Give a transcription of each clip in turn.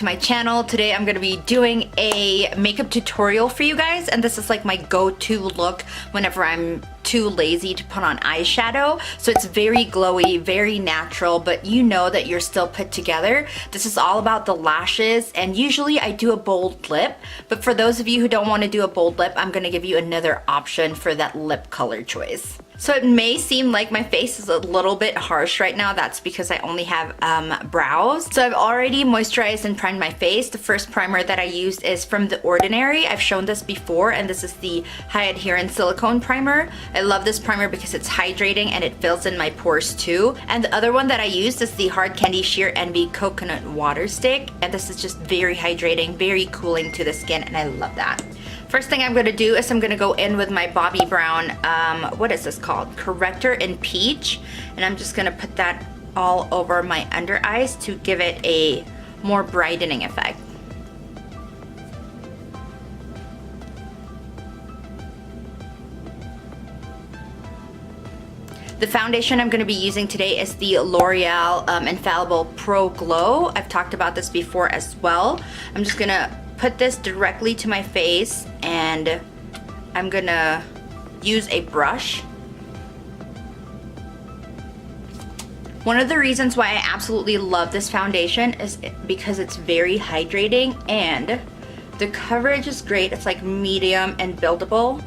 to my channel. Today I'm going to be doing a makeup tutorial for you guys, and this is like my go-to look whenever I'm too lazy to put on eyeshadow. So it's very glowy, very natural, but you know that you're still put together. This is all about the lashes, and usually I do a bold lip, but for those of you who don't want to do a bold lip, I'm going to give you another option for that lip color choice. So it may seem like my face is a little bit harsh right now. That's because I only have brows. So I've already moisturized and primed my face. The first primer that I used is from The Ordinary. I've shown this before, and this is the High Adherence Silicone Primer. I love this primer because it's hydrating and it fills in my pores too. And the other one that I used is the Hard Candy Sheer Envy Coconut Water Stick. And this is just very hydrating, very cooling to the skin, and I love that. First thing I'm going to do is I'm going to go in with my Bobbi Brown, what is this called? Corrector in Peach. And I'm just going to put that all over my under eyes to give it a more brightening effect. The foundation I'm going to be using today is the L'Oreal Infallible Pro Glow. I've talked about this before as well. I'm just going to put this directly to my face, and I'm gonna use a brush. One of the reasons why I absolutely love this foundation is because it's very hydrating and the coverage is great. It's like medium and buildable,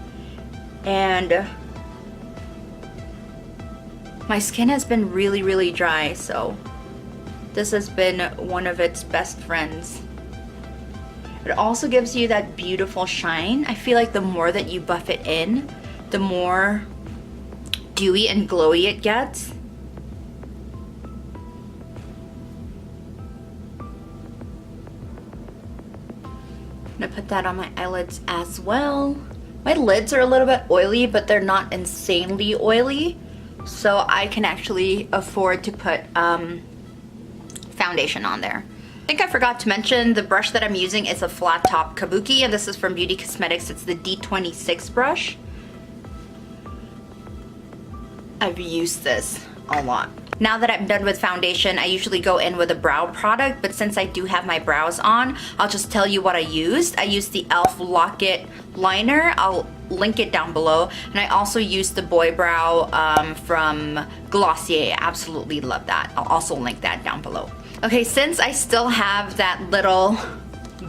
and my skin has been really dry, so this has been one of its best friends. It also gives you that beautiful shine. I feel like the more that you buff it in, the more dewy and glowy it gets. I'm gonna put that on my eyelids as well. My lids are a little bit oily, but they're not insanely oily, so I can actually afford to put foundation on there. I think I forgot to mention the brush that I'm using is a flat top kabuki, and this is from Beauty Cosmetics. It's the D26 brush. I've used this a lot. Now that I'm done with foundation, I usually go in with a brow product, but since I do have my brows on, I'll just tell you what I used. I used the e.l.f. Lock-It liner. I'll link it down below. And I also used the Boy Brow from Glossier. I absolutely love that. I'll also link that down below. Okay, since I still have that little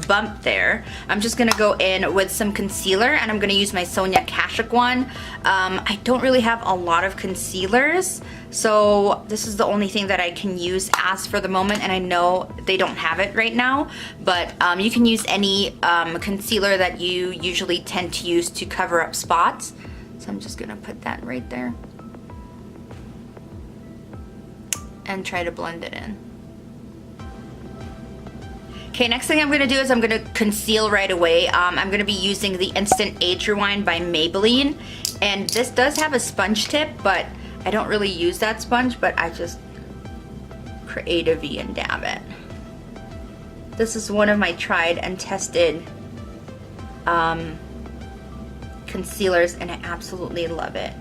bump there, I'm just gonna go in with some concealer, and I'm gonna use my Sonia Kashuk one. I don't really have a lot of concealers, so this is the only thing that I can use as for the moment, and I know they don't have it right now, but you can use any concealer that you usually tend to use to cover up spots. So I'm just gonna put that right there and try to blend it in. Okay, next thing I'm going to do is I'm going to conceal right away. I'm going to be using the Instant Age Rewind by Maybelline. And this does have a sponge tip, but I don't really use that sponge, but I just create a V and dab it. This is one of my tried and tested concealers, and I absolutely love it.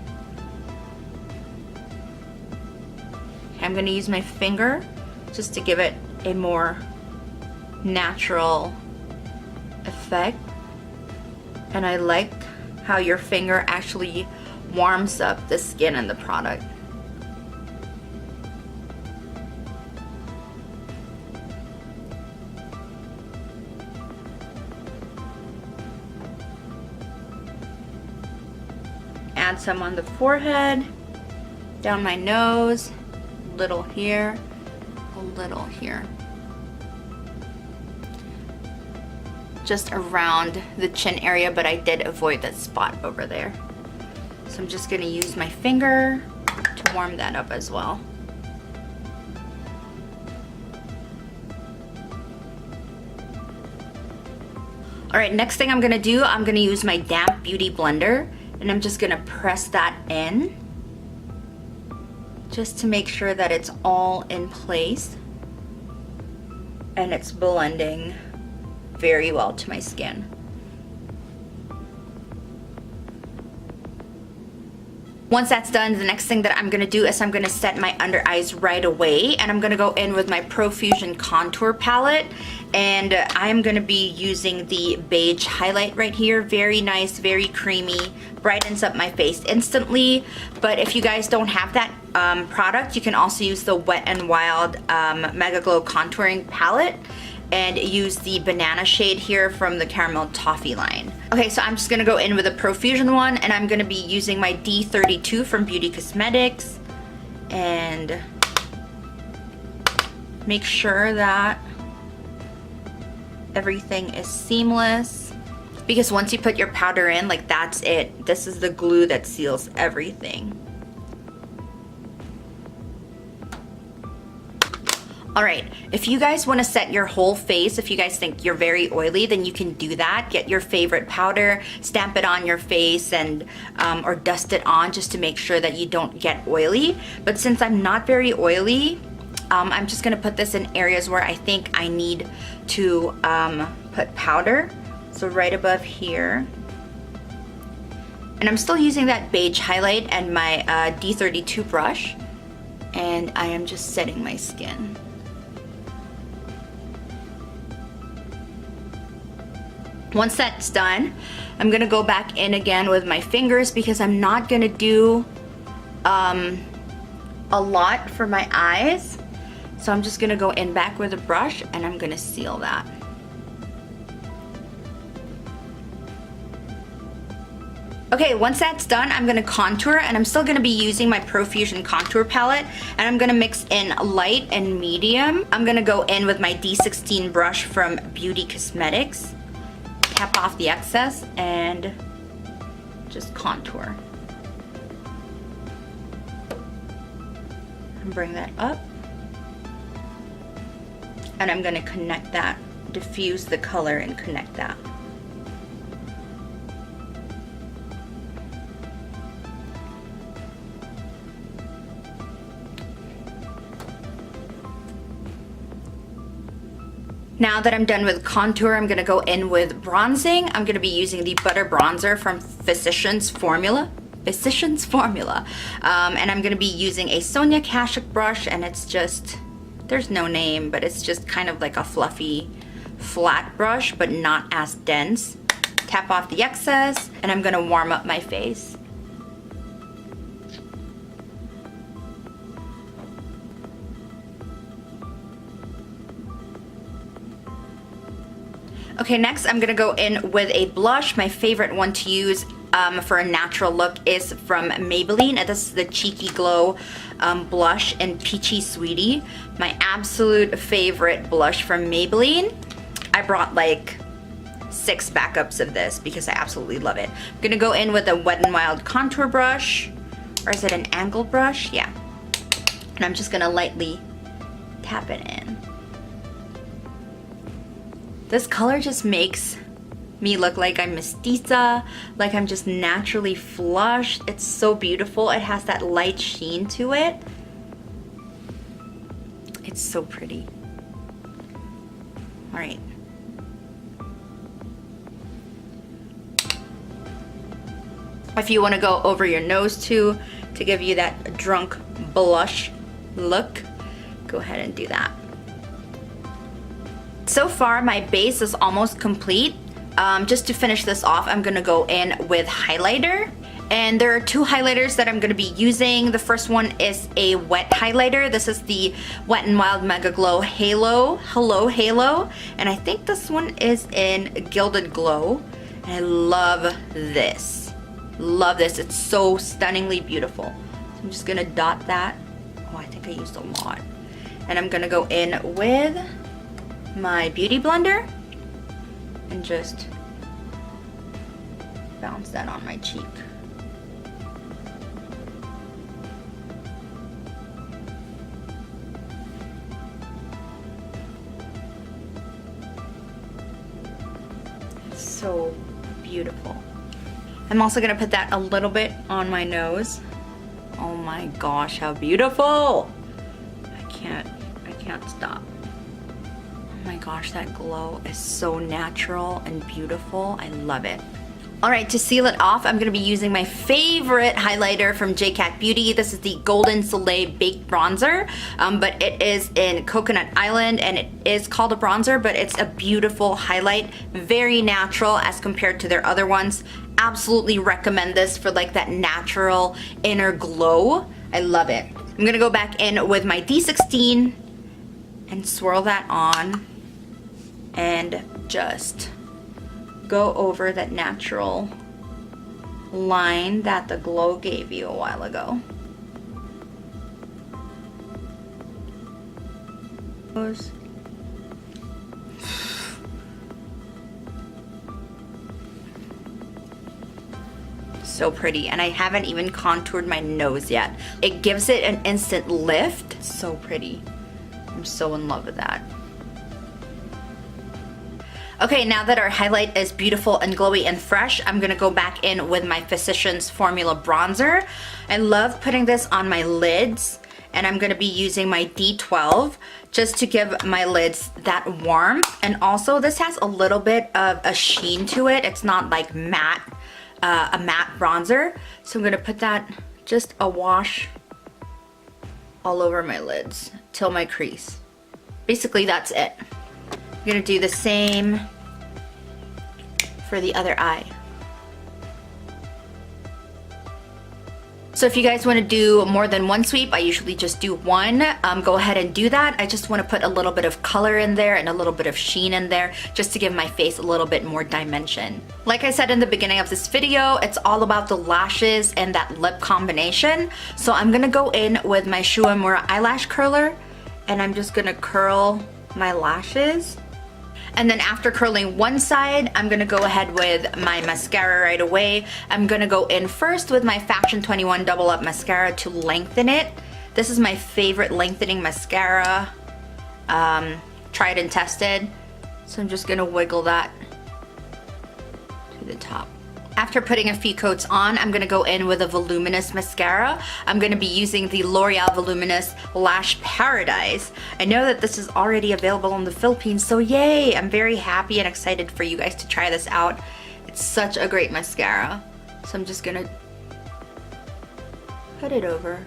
I'm going to use my finger just to give it a more natural effect, and I like how your finger actually warms up the skin and the product. Add some on the forehead, down my nose, a little here, a little here. Just around the chin area, but I did avoid that spot over there. So I'm just gonna use my finger to warm that up as well. All right, next thing I'm gonna do, I'm gonna use my damp beauty blender, and I'm just gonna press that in just to make sure that it's all in place and it's blending very well to my skin. Once that's done, the next thing that I'm gonna do is I'm gonna set my under eyes right away, and I'm gonna go in with my Profusion contour palette, and I am gonna be using the Beige highlight right here. Very nice, very creamy, brightens up my face instantly. But if you guys don't have that product, you can also use the Wet n Wild MÉGAGLO contouring palette and use the banana shade here from the Caramel Toffee line. Okay, so I'm just gonna go in with a Profusion one, and I'm gonna be using my D32 from Beauty Cosmetics, and make sure that everything is seamless, because once you put your powder in, like, that's it. This is the glue that seals everything. Alright, if you guys want to set your whole face, if you guys think you're very oily, then you can do that. Get your favorite powder, stamp it on your face, and or dust it on just to make sure that you don't get oily. But since I'm not very oily, I'm just going to put this in areas where I think I need to put powder. So right above here. And I'm still using that Beige highlight and my D32 brush. And I am just setting my skin. Once that's done, I'm gonna go back in again with my fingers, because I'm not gonna do a lot for my eyes. So I'm just gonna go in back with a brush, and I'm gonna seal that. Okay, once that's done, I'm gonna contour, and I'm still gonna be using my Profusion contour palette, and I'm gonna mix in light and medium. I'm gonna go in with my D16 brush from Beauty Cosmetics. Tap off the excess and just contour. And bring that up. And I'm gonna connect that, diffuse the color and connect that. Now that I'm done with contour, I'm gonna go in with bronzing. I'm gonna be using the Butter Bronzer from Physicians Formula. And I'm gonna be using a Sonia Kashuk brush, and it's just, there's no name, but it's just kind of like a fluffy, flat brush, but not as dense. Tap off the excess, and I'm gonna warm up my face. Okay, next I'm gonna go in with a blush. My favorite one to use for a natural look is from Maybelline, and this is the Cheeky Glow blush in Peachy Sweetie. My absolute favorite blush from Maybelline. I brought like 6 backups of this because I absolutely love it. I'm gonna go in with a Wet n Wild contour brush, or is it an angled brush? Yeah. And I'm just gonna lightly tap it in. This color just makes me look like I'm mestiza, like I'm just naturally flushed. It's so beautiful. It has that light sheen to it. It's so pretty. All right. If you want to go over your nose too, to give you that drunk blush look, go ahead and do that. So far, my base is almost complete. Just to finish this off, I'm gonna go in with highlighter. And there are 2 highlighters that I'm gonna be using. The first one is a wet highlighter. This is the Wet n Wild MÉGAGLO Halo, Hello Halo. And I think this one is in Gilded Glow. And I love this. Love this, it's so stunningly beautiful. So I'm just gonna dot that. Oh, I think I used a lot. And I'm gonna go in with my beauty blender and just bounce that on my cheek. It's so beautiful. I'm also gonna put that a little bit on my nose. Oh my gosh, how beautiful! I can't stop. Oh my gosh, that glow is so natural and beautiful. I love it. Alright, to seal it off, I'm going to be using my favorite highlighter from JCAT Beauty. This is the Golden Soleil Baked Bronzer, but it is in Coconut Island, and it is called a bronzer, but it's a beautiful highlight. Very natural as compared to their other ones. Absolutely recommend this for like that natural inner glow. I love it. I'm going to go back in with my D16 and swirl that on and just go over that natural line that the glow gave you a while ago. So pretty, and I haven't even contoured my nose yet. It gives it an instant lift. So pretty. I'm so in love with that. Okay, now that our highlight is beautiful and glowy and fresh, I'm gonna go back in with my Physicians Formula Bronzer. I love putting this on my lids, and I'm gonna be using my D12 just to give my lids that warmth. And also, this has a little bit of a sheen to it. It's not like matte, a matte bronzer. So I'm gonna put that just a wash all over my lids till my crease. Basically, that's it. I'm gonna do the same for the other eye. So if you guys want to do more than one sweep, I usually just do one. Go ahead and do that. I just want to put a little bit of color in there and a little bit of sheen in there just to give my face a little bit more dimension. Like I said in the beginning of this video, it's all about the lashes and that lip combination. So I'm gonna go in with my UEMURA eyelash curler, and I'm just gonna curl my lashes. And then after curling one side, I'm gonna go ahead with my mascara right away. I'm gonna go in first with my Fashion 21 Double Up Mascara to lengthen it. This is my favorite lengthening mascara, tried and tested. So I'm just gonna wiggle that to the top. After putting a few coats on, I'm gonna go in with a voluminous mascara. I'm gonna be using the L'Oreal Voluminous Lash Paradise. I know that this is already available in the Philippines, so yay! I'm very happy and excited for you guys to try this out. It's such a great mascara. So I'm just gonna put it over.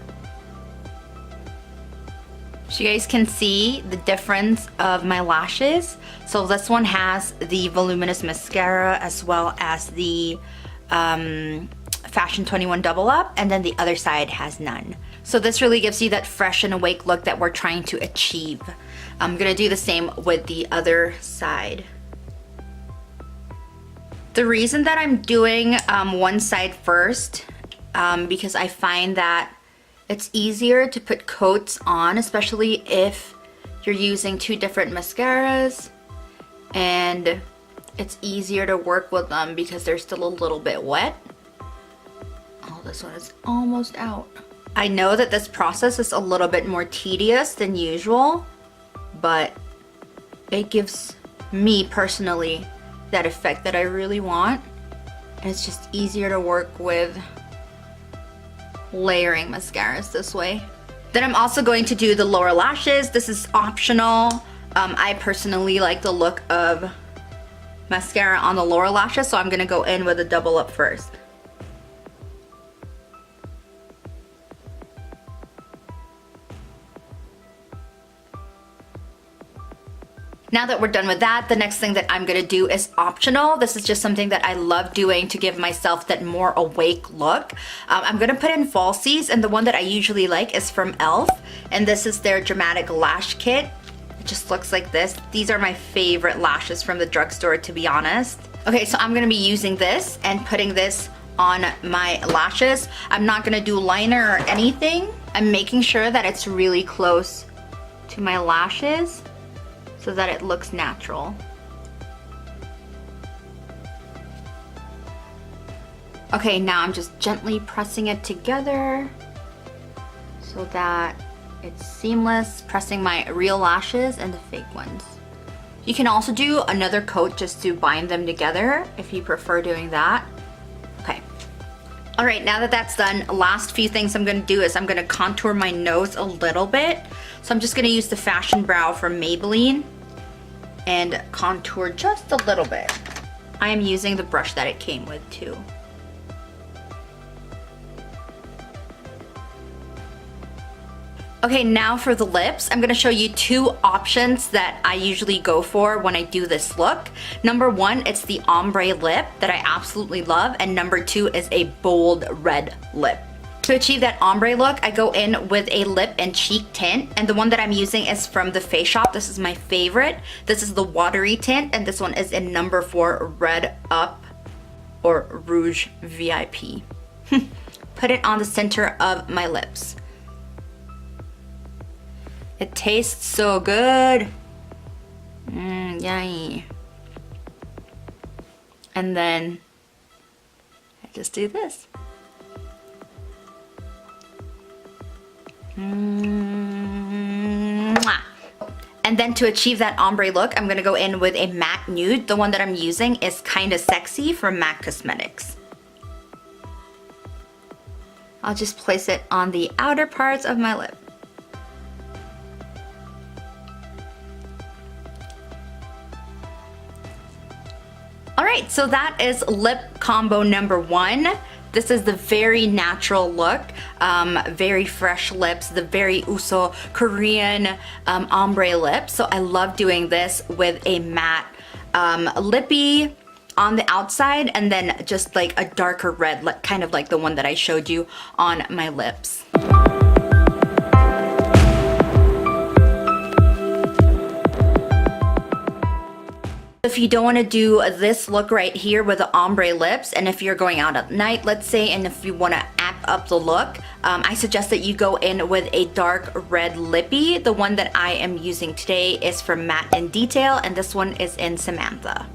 So you guys can see the difference of my lashes. So this one has the voluminous mascara as well as the Fashion 21 Double Up, and then the other side has none. So this really gives you that fresh and awake look that we're trying to achieve. I'm gonna do the same with the other side. The reason that I'm doing one side first, because I find that it's easier to put coats on, especially if you're using two different mascaras, and it's easier to work with them because they're still a little bit wet. Oh, this one is almost out. I know that this process is a little bit more tedious than usual, but it gives me personally that effect that I really want, and it's just easier to work with layering mascaras this way. Then I'm also going to do the lower lashes. This is optional. I personally like the look of mascara on the lower lashes, so I'm gonna go in with a double up first. Now that we're done with that, the next thing that I'm gonna do is optional. This is just something that I love doing to give myself that more awake look. I'm gonna put in falsies, and the one that I usually like is from e.l.f. And this is their Dramatic Lash Kit. It just looks like this. These are my favorite lashes from the drugstore, to be honest. Okay, so I'm gonna be using this and putting this on my lashes. I'm not gonna do liner or anything. I'm making sure that it's really close to my lashes so that it looks natural. Okay, now I'm just gently pressing it together so that it's seamless, pressing my real lashes and the fake ones. You can also do another coat just to bind them together if you prefer doing that. Okay. All right, now that that's done, last few things I'm gonna do is I'm gonna contour my nose a little bit. So I'm just gonna use the Fashion Brow from Maybelline and contour just a little bit. I am using the brush that it came with too. Okay, now for the lips, I'm gonna show you two options that I usually go for when I do this look. Number one, it's the ombre lip that I absolutely love, and number two is a bold red lip. To achieve that ombre look, I go in with a lip and cheek tint, and the one that I'm using is from the Face Shop. This is my favorite. This is the Watery tint, and this one is in number 4, Red Up, or Rouge VIP. Put it on the center of my lips. It tastes so good. Yummy. And then I just do this. Mwah. And then to achieve that ombre look, I'm gonna go in with a matte nude. The one that I'm using is Kinda Sexy from MAC Cosmetics. I'll just place it on the outer parts of my lip. Alright, so that is lip combo number 1. This is the very natural look, very fresh lips, the very uso Korean ombre lip. So I love doing this with a matte lippy on the outside and then just like a darker red, kind of like the one that I showed you on my lips. If you don't want to do this look right here with the ombre lips, and if you're going out at night, let's say, and if you want to amp up the look, I suggest that you go in with a dark red lippy. The one that I am using today is from Matte and Detail, and this one is in Samantha.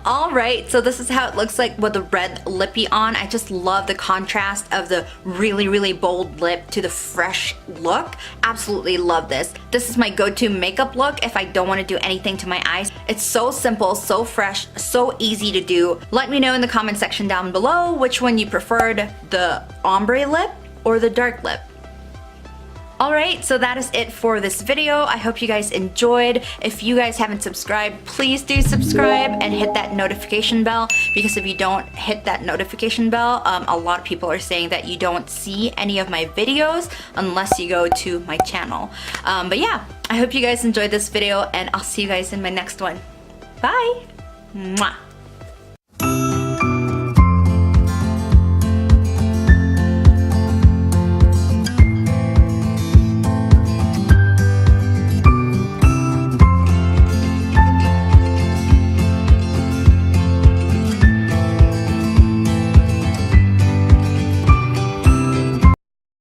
Alright, so this is how it looks like with the red lippy on. I just love the contrast of the really bold lip to the fresh look. Absolutely love this. This is my go-to makeup look if I don't want to do anything to my eyes. It's so simple, so fresh, so easy to do. Let me know in the comment section down below which one you preferred, the ombre lip or the dark lip. Alright, so that is it for this video. I hope you guys enjoyed. If you guys haven't subscribed, please do subscribe and hit that notification bell, because if you don't hit that notification bell, a lot of people are saying that you don't see any of my videos unless you go to my channel. But yeah, I hope you guys enjoyed this video, and I'll see you guys in my next one. Bye! Mwah.